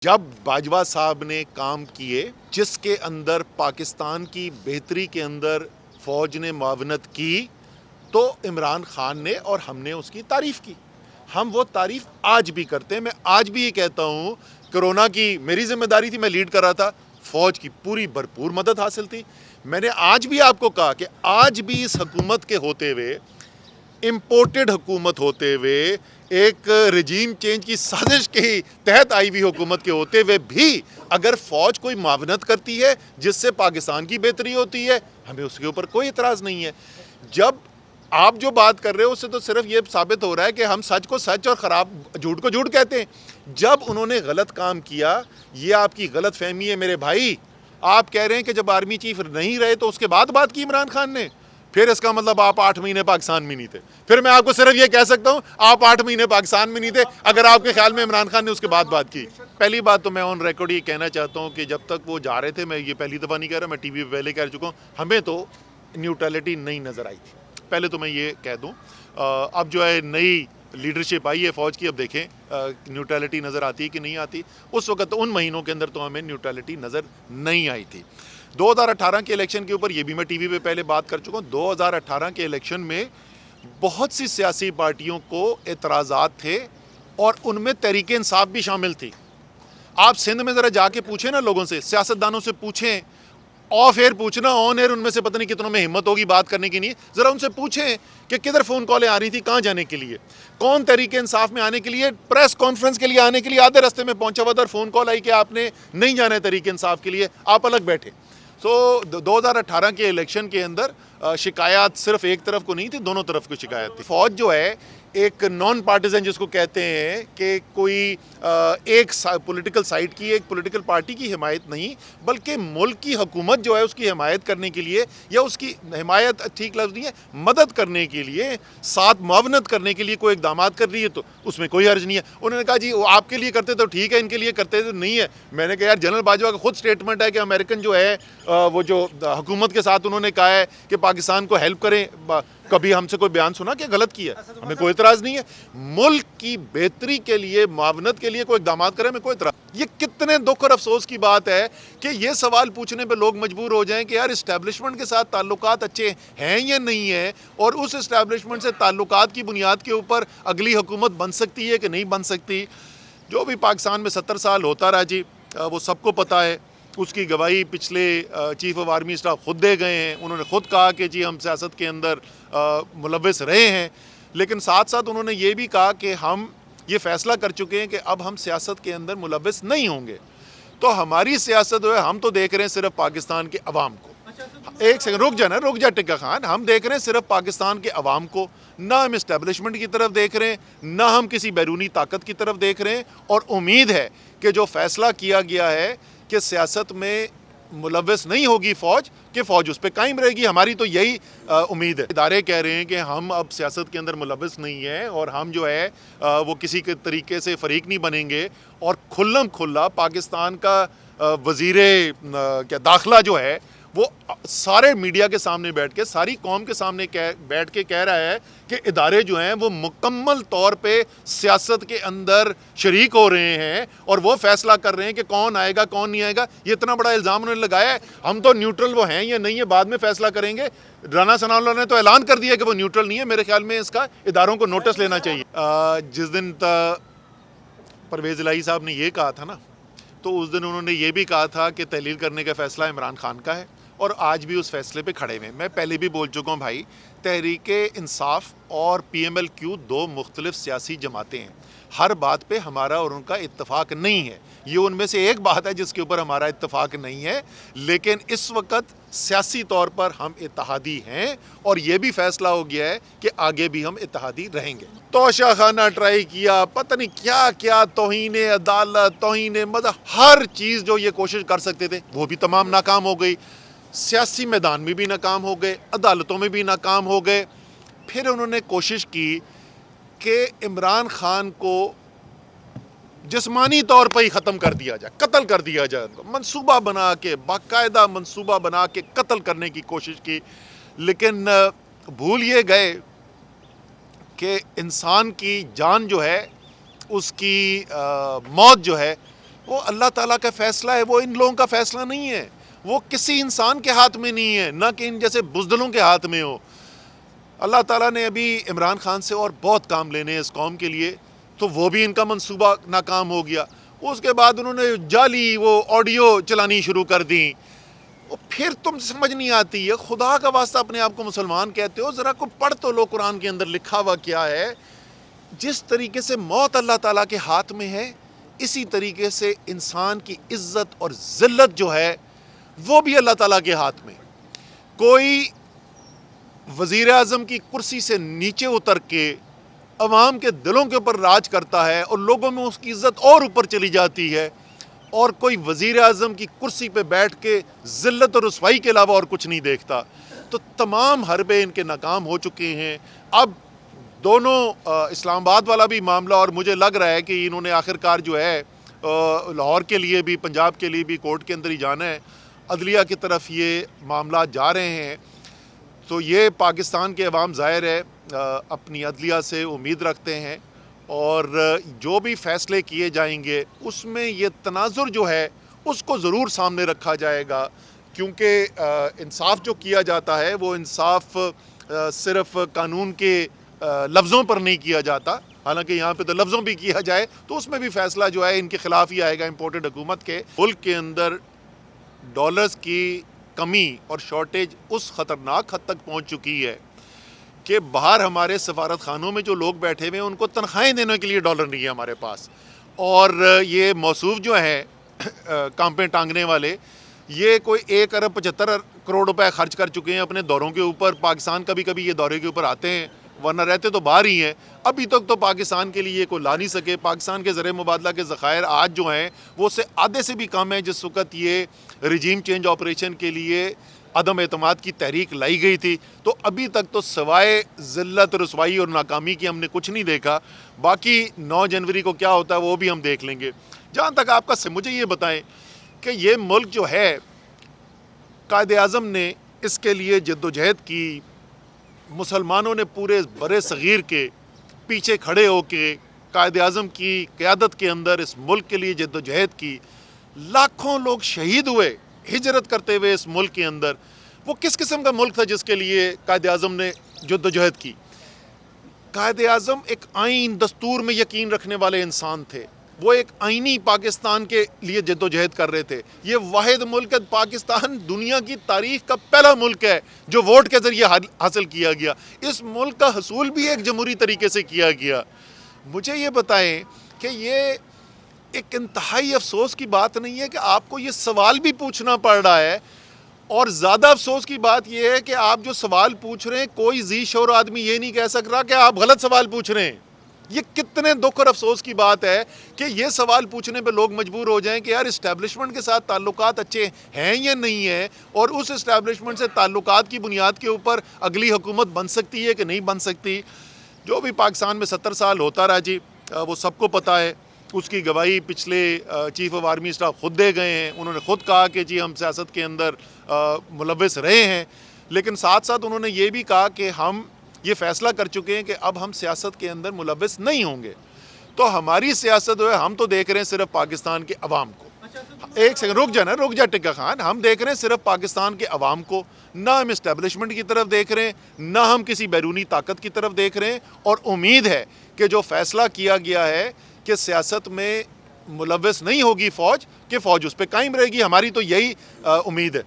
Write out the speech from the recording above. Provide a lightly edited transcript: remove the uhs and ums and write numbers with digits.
जब बाजवा साहब ने काम किए जिसके अंदर पाकिस्तान की बेहतरी के अंदर फ़ौज ने मुआवनत की तो इमरान खान ने और हमने उसकी तारीफ़ की। हम वो तारीफ़ आज भी करते हैं। मैं आज भी ये कहता हूँ, कोरोना की मेरी ज़िम्मेदारी थी, मैं लीड कर रहा था, फ़ौज की पूरी भरपूर मदद हासिल थी। मैंने आज भी आपको कहा कि आज भी इस हुकूमत के होते हुए, इम्पोर्टेड हुकूमत होते हुए, एक रजीम चेंज की साजिश के तहत आई हुई हुकूमत के होते हुए भी अगर फ़ौज कोई मुआवनत करती है जिससे पाकिस्तान की बेहतरी होती है, हमें उसके ऊपर कोई इतराज़ नहीं है। जब आप जो बात कर रहे हो उससे तो सिर्फ ये साबित हो रहा है कि हम सच को सच और ख़राब झूठ को झूठ कहते हैं। जब उन्होंने गलत काम किया, ये आपकी गलत फहमी है मेरे भाई। आप कह रहे हैं कि जब आर्मी चीफ नहीं रहे तो उसके बाद बात की इमरान खान ने, फिर इसका मतलब आप 8 महीने पाकिस्तान में नहीं थे। फिर मैं आपको सिर्फ ये कह सकता हूँ, आप 8 महीने पाकिस्तान में नहीं थे अगर आपके ख्याल में इमरान खान ने उसके बाद बात की। पहली बात तो मैं ऑन रिकॉर्ड ये कहना चाहता हूँ कि जब तक वो जा रहे थे, मैं ये पहली दफ़ा नहीं कह रहा, मैं टीवी पे पहले कह चुका हूँ, हमें तो न्यूट्रलिटी नहीं नज़र आई थी। पहले तो मैं ये कह दूँ, अब जो है नई लीडरशिप आई है फ़ौज की, अब देखें न्यूट्रलिटी नज़र आती है कि नहीं आती। उस वक्त उन महीनों के अंदर तो हमें न्यूट्रलिटी नज़र नहीं आई थी। 2018 के इलेक्शन के ऊपर ये भी मैं टीवी पे पहले बात कर चुका हूँ। 2018 के इलेक्शन में बहुत सी सियासी पार्टियों को एतराज़ात थे और उनमें तहरीक इंसाफ भी शामिल थी। आप सिंध में ज़रा जाके पूछें ना, लोगों से, सियासतदानों से पूछें, ऑफ एयर पूछना, ऑन एयर उनमें से पता नहीं कितनों में हिम्मत होगी बात करने की नहीं। ज़रा उनसे पूछें कि किधर फ़ोन कॉलें आ रही थी, कहाँ जाने के लिए, कौन तहरीक इंसाफ में आने के लिए, प्रेस कॉन्फ्रेंस के लिए आने के लिए आधे रास्ते में पहुंचा हुआ था और फ़ोन कॉल आई कि आपने नहीं जाना है तहरीक इंसाफ के लिए, आप अलग बैठे। 2018 के इलेक्शन के अंदर शिकायत सिर्फ एक तरफ को नहीं थी, दोनों तरफ को शिकायत थी। फ़ौज जो है एक नॉन पार्टिजन जिसको कहते हैं कि कोई एक पॉलिटिकल साइड की, एक पॉलिटिकल पार्टी की हिमायत नहीं, बल्कि मुल्क की हुकूमत जो है उसकी हिमायत करने के लिए, या उसकी हिमायत ठीक लफ्ज़ नहीं है, मदद करने के लिए, साथ मुआवनत करने के लिए कोई इक़दाम कर रही है तो उसमें कोई हर्ज नहीं है। उन्होंने कहा जी वो आपके लिए करते तो ठीक है, इनके लिए करते तो नहीं है। मैंने कहा यार, जनरल बाजवा का खुद स्टेटमेंट है कि अमेरिकन जो है वो जो हुकूमत के साथ उन्होंने कहा है कि पाकिस्तान को हेल्प करें, कभी हमसे कोई बयान सुना कि गलत किया? हमें कोई इतराज़ नहीं है। मुल्क की बेहतरी के लिए, मुआवनत के लिए कोई इक़दाम करें, हमें कोई इतराज़। ये कितने दुख और अफसोस की बात है कि ये सवाल पूछने पे लोग मजबूर हो जाएं कि यार इस्टेब्लिशमेंट के साथ ताल्लुकात अच्छे हैं या नहीं है, और उस इस्टेब्लिशमेंट से ताल्लुकात की बुनियाद के ऊपर अगली हुकूमत बन सकती है कि नहीं बन सकती। जो भी पाकिस्तान में 70 साल होता रहा जी, वो सबको पता है। उसकी गवाही पिछले चीफ ऑफ आर्मी स्टाफ खुद दे गए हैं। उन्होंने खुद कहा कि जी हम सियासत के अंदर मुलव्वस रहे हैं, लेकिन साथ साथ उन्होंने ये भी कहा कि हम ये फ़ैसला कर चुके हैं कि अब हम सियासत के अंदर मुलव्वस नहीं होंगे। तो हमारी सियासत जो है, हम तो देख रहे हैं सिर्फ पाकिस्तान के अवाम को। एक सेकंड रुक जा टिक्का खान, हम देख रहे हैं सिर्फ पाकिस्तान के अवाम को, ना हम इस्टेब्लिशमेंट की तरफ देख रहे हैं, ना हम किसी बैरूनी ताकत की तरफ देख रहे हैं। और उम्मीद है कि जो फ़ैसला किया गया है कि सियासत में मुलव्वस नहीं होगी फ़ौज, कि फ़ौज उस पर कायम रहेगी, हमारी तो यही उम्मीद है। इदारे कह रहे हैं कि हम अब सियासत के अंदर मुलव्वस नहीं हैं और हम जो है वो किसी के तरीके से फ़रीक नहीं बनेंगे, और खुल्लम खुल्ला पाकिस्तान का वज़ीरे क्या दाखिला जो है वो सारे मीडिया के सामने बैठ के, सारी कौम के सामने बैठ के कह रहा है कि इदारे जो हैं वो मुकम्मल तौर पे सियासत के अंदर शरीक हो रहे हैं और वो फैसला कर रहे हैं कि कौन आएगा कौन नहीं आएगा। ये इतना बड़ा इल्ज़ाम उन्होंने लगाया है। हम तो न्यूट्रल वो हैं या नहीं है बाद में फैसला करेंगे। राना सनाउल्लाह ने तो ऐलान कर दिया कि वो न्यूट्रल नहीं है। मेरे ख्याल में इसका इदारों को नोटिस लेना चाहिए। जिस दिन परवेज़ इलाही साहब ने ये कहा था ना, तो उस दिन उन्होंने ये भी कहा था कि तहलील करने का फ़ैसला इमरान खान का है, और आज भी उस फैसले पे खड़े हुए हैं। मैं पहले भी बोल चुका हूँ भाई, तहरीक इंसाफ और PMLQ दो मुख्तलिफ सियासी जमातें हैं। हर बात पे हमारा और उनका इत्तफाक नहीं है। ये उनमें से एक बात है जिसके ऊपर हमारा इत्तफाक नहीं है, लेकिन इस वक्त सियासी तौर पर हम इत्तहादी हैं, और ये भी फैसला हो गया है कि आगे भी हम इत्तहादी रहेंगे। तोशा खाना ट्राई किया, पता नहीं क्या क्या, तौहीन अदालत, तौहीन मदद, हर चीज़ जो ये कोशिश कर सकते थे वो भी तमाम नाकाम हो गई। सियासी मैदान में भी नाकाम हो गए, अदालतों में भी नाकाम हो गए। फिर उन्होंने कोशिश की कि इमरान खान को जिस्मानी तौर पर ही ख़त्म कर दिया जाए, कत्ल कर दिया जाए। उनको मंसूबा बना के, बाकायदा मंसूबा बना के कत्ल करने की कोशिश की, लेकिन भूल ये गए कि इंसान की जान जो है, उसकी मौत जो है وہ اللہ تعالیٰ کا فیصلہ ہے، وہ ان لوگوں کا فیصلہ نہیں ہے، وہ کسی انسان کے ہاتھ میں نہیں ہے، نہ کہ ان جیسے بزدلوں کے ہاتھ میں ہو۔ اللہ تعالیٰ نے ابھی عمران خان سے اور بہت کام لینے ہیں اس قوم کے لیے، تو وہ بھی ان کا منصوبہ ناکام ہو گیا۔ اس کے بعد انہوں نے جعلی وہ آڈیو چلانی شروع کر دیں، پھر تم سمجھ نہیں آتی ہے، خدا کا واسطہ اپنے آپ کو مسلمان کہتے ہو، ذرا کو پڑھ تو لو قرآن کے اندر لکھا ہوا کیا ہے۔ جس طریقے سے موت اللہ تعالیٰ کے ہاتھ میں ہے، اسی طریقے سے انسان کی عزت اور ذلت جو ہے وہ بھی اللہ تعالیٰ کے ہاتھ میں۔ کوئی وزیر اعظم کی کرسی سے نیچے اتر کے عوام کے دلوں کے اوپر راج کرتا ہے اور لوگوں میں اس کی عزت اور اوپر چلی جاتی ہے، اور کوئی وزیر اعظم کی کرسی پہ بیٹھ کے ذلت اور رسوائی کے علاوہ اور کچھ نہیں دیکھتا۔ تو تمام حربے ان کے ناکام ہو چکے ہیں۔ اب دونوں اسلام آباد والا بھی معاملہ، اور مجھے لگ رہا ہے کہ انہوں نے آخر کار جو ہے لاہور کے لیے بھی، پنجاب کے لیے بھی کورٹ کے اندر ہی جانا ہے، عدلیہ کی طرف یہ معاملات جا رہے ہیں۔ تو یہ پاکستان کے عوام ظاہر ہے اپنی عدلیہ سے امید رکھتے ہیں، اور جو بھی فیصلے کیے جائیں گے اس میں یہ تناظر جو ہے اس کو ضرور سامنے رکھا جائے گا، کیونکہ انصاف جو کیا جاتا ہے وہ انصاف صرف قانون کے لفظوں پر نہیں کیا جاتا، حالانکہ یہاں پہ تو لفظوں بھی کیا جائے تو اس میں بھی فیصلہ جو ہے ان کے خلاف ہی آئے گا، امپورٹڈ حکومت کے۔ ملک کے اندر ڈالرز کی کمی اور شارٹیج اس خطرناک حد تک پہنچ چکی ہے کہ باہر ہمارے سفارت خانوں میں جو لوگ بیٹھے ہوئے ہیں ان کو تنخواہیں دینے کے لیے ڈالر نہیں ہے ہمارے پاس، اور یہ موصوف جو ہیں کانپیں ٹانگنے والے، یہ کوئی 1.75 ارب روپے خرچ کر چکے ہیں اپنے دوروں کے اوپر۔ پاکستان کبھی کبھی یہ دورے کے اوپر آتے ہیں، ورنہ رہتے تو باہر ہی ہیں۔ ابھی تک تو پاکستان کے لیے کوئی لا نہیں سکے۔ پاکستان کے زر مبادلہ کے ذخائر آج جو ہیں وہ سے آدھے سے بھی کم ہیں جس وقت یہ رجیم چینج آپریشن کے لیے عدم اعتماد کی تحریک لائی گئی تھی۔ تو ابھی تک تو سوائے ذلت، رسوائی اور ناکامی کی ہم نے کچھ نہیں دیکھا۔ باقی 9 جنوری کو کیا ہوتا ہے وہ بھی ہم دیکھ لیں گے۔ جہاں تک آپ کا مجھے یہ بتائیں کہ یہ ملک جو ہے، قائد اعظم نے اس کے لیے جد و جہد کی، مسلمانوں نے پورے برے صغیر کے پیچھے کھڑے ہو کے قائد اعظم کی قیادت کے اندر اس ملک کے لیے جد و جہد کی، لاکھوں لوگ شہید ہوئے ہجرت کرتے ہوئے اس ملک کے اندر۔ وہ کس قسم کا ملک تھا جس کے لیے قائد اعظم نے جد و جہد کی؟ قائد اعظم ایک آئین، دستور میں یقین رکھنے والے انسان تھے، وہ ایک آئینی پاکستان کے لیے جد و جہد کر رہے تھے۔ یہ واحد ملک ہے، پاکستان دنیا کی تاریخ کا پہلا ملک ہے جو ووٹ کے ذریعے حاصل کیا گیا۔ اس ملک کا حصول بھی ایک جمہوری طریقے سے کیا گیا۔ مجھے یہ بتائیں کہ یہ ایک انتہائی افسوس کی بات نہیں ہے کہ آپ کو یہ سوال بھی پوچھنا پڑ رہا ہے، اور زیادہ افسوس کی بات یہ ہے کہ آپ جو سوال پوچھ رہے ہیں کوئی ذی شعور آدمی یہ نہیں کہہ سک رہا کہ آپ غلط سوال پوچھ رہے ہیں۔ یہ کتنے دکھ اور افسوس کی بات ہے کہ یہ سوال پوچھنے پہ لوگ مجبور ہو جائیں کہ یار اسٹیبلشمنٹ کے ساتھ تعلقات اچھے ہیں یا نہیں ہیں، اور اس اسٹیبلشمنٹ سے تعلقات کی بنیاد کے اوپر اگلی حکومت بن سکتی ہے کہ نہیں بن سکتی۔ جو بھی پاکستان میں 70 سال ہوتا رہا جی، وہ سب کو پتہ ہے۔ اس کی گواہی پچھلے چیف آف آرمی اسٹاف خود دے گئے ہیں۔ انہوں نے خود کہا کہ جی ہم سیاست کے اندر ملوث رہے ہیں، لیکن ساتھ ساتھ انہوں نے یہ بھی کہا کہ ہم یہ فیصلہ کر چکے ہیں کہ اب ہم سیاست کے اندر ملوث نہیں ہوں گے۔ تو ہماری سیاست جو ہے، ہم تو دیکھ رہے ہیں صرف پاکستان کے عوام کو۔ ایک سیکنڈ رک جا ٹکا خان، ہم دیکھ رہے ہیں صرف پاکستان کے عوام کو، نہ ہم اسٹیبلشمنٹ کی طرف دیکھ رہے ہیں، نہ ہم کسی بیرونی طاقت کی طرف دیکھ رہے ہیں۔ اور امید ہے کہ جو فیصلہ کیا گیا ہے کہ سیاست میں ملوث نہیں ہوگی فوج، کہ فوج اس پہ قائم رہے گی، ہماری تو یہی امید ہے۔